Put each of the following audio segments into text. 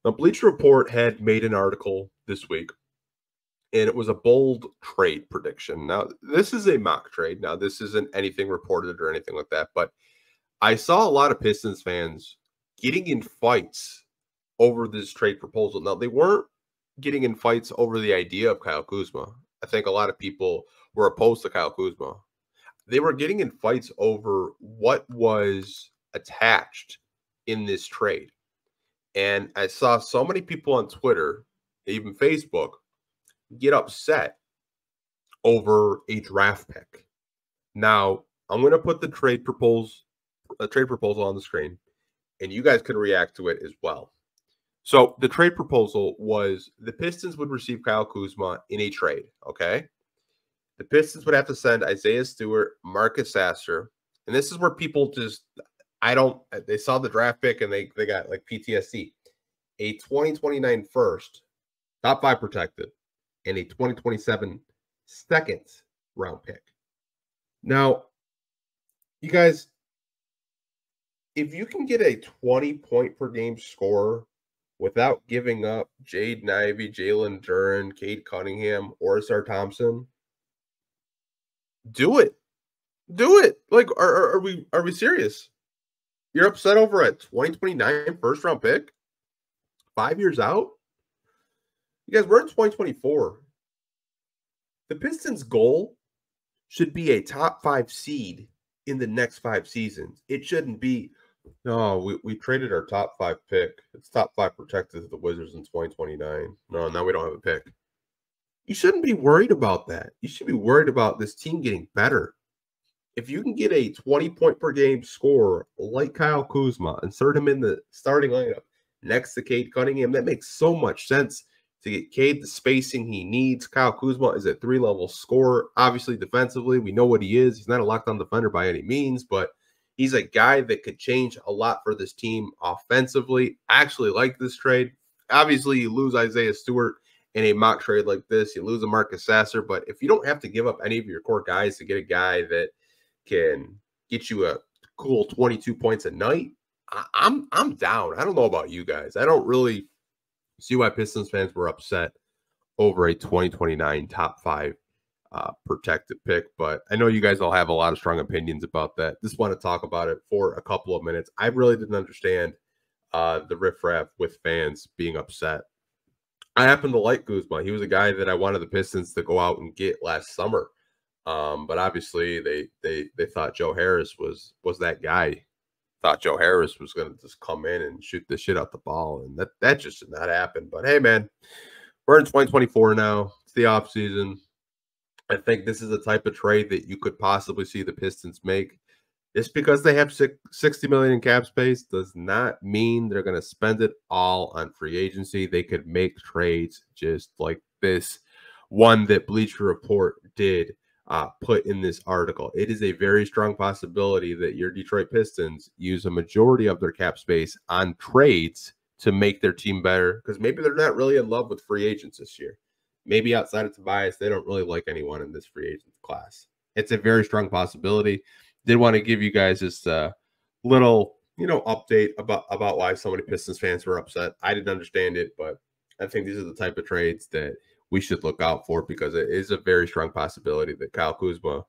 Now, Bleacher Report had made an article this week, and it was a bold trade prediction. Now, this is a mock trade. Now, this isn't anything reported or anything like that, but I saw a lot of Pistons fans getting in fights over this trade proposal. Now, they weren't getting in fights over the idea of Kyle Kuzma. I think a lot of people were opposed to Kyle Kuzma. They were getting in fights over what was attached in this trade. And I saw so many people on Twitter, even Facebook, get upset over a draft pick. Now, I'm going to put the trade proposal on the screen, and you guys can react to it as well. So the trade proposal was the Pistons would receive Kyle Kuzma in a trade, okay? The Pistons would have to send Isaiah Stewart, Marcus Sasser, and this is where people just, they saw the draft pick and they got like PTSD. A 2029 first, top 5 protected, and a 2027 second round pick. Now, you guys, if you can get a 20-point per game scorer without giving up Jaden Ivey, Jalen Duren, Cade Cunningham, or Sar Thompson, do it. Do it. Like, are we serious? You're upset over a 2029 first round pick? 5 years out? You guys, we're in 2024. The Pistons' goal should be a top 5 seed in the next 5 seasons. It shouldn't be, no, we traded our top 5 pick. It's top 5 protected to the Wizards in 2029. No, now we don't have a pick. You shouldn't be worried about that. You should be worried about this team getting better. If you can get a 20-point per game scorer like Kyle Kuzma, insert him in the starting lineup next to Cade Cunningham, that makes so much sense to get Cade the spacing he needs. Kyle Kuzma is a 3-level scorer. Obviously, defensively, we know what he is. He's not a lockdown defender by any means, but he's a guy that could change a lot for this team offensively. I actually like this trade. Obviously, you lose Isaiah Stewart in a mock trade like this. You lose a Marcus Sasser, but if you don't have to give up any of your core guys to get a guy that can get you a cool 22 points a night, I'm down. I don't know about you guys. I don't really see why Pistons fans were upset over a 2029 top 5 protected pick, but I know you guys all have a lot of strong opinions about that. Just want to talk about it for a couple of minutes. I really didn't understand the riffraff with fans being upset. I happen to like Kuzma. He was a guy that I wanted the Pistons to go out and get last summer. But obviously they thought Joe Harris was that guy. Thought Joe Harris was going to just come in and shoot the shit out the ball, and that just did not happen. But hey, man, we're in 2024 now. It's the offseason. I think this is the type of trade that you could possibly see the Pistons make. Just because they have $60 million in cap space does not mean they're going to spend it all on free agency. They could make trades just like this one that Bleacher Report did put in this article. It is a very strong possibility that your Detroit Pistons use a majority of their cap space on trades to make their team better, because maybe they're not really in love with free agents this year. Maybe outside of Tobias, they don't really like anyone in this free agent class. It's a very strong possibility. Did want to give you guys this little, update about why so many Pistons fans were upset. I didn't understand it, but I think these are the type of trades that we should look out for, because it is a very strong possibility that Kyle Kuzma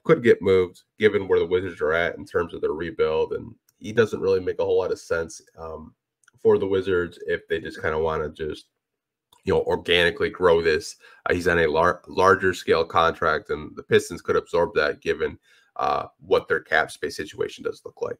could get moved given where the Wizards are at in terms of their rebuild. And he doesn't really make a whole lot of sense for the Wizards if they just kind of want to just, organically grow this. He's on a larger scale contract, and the Pistons could absorb that given what their cap space situation does look like.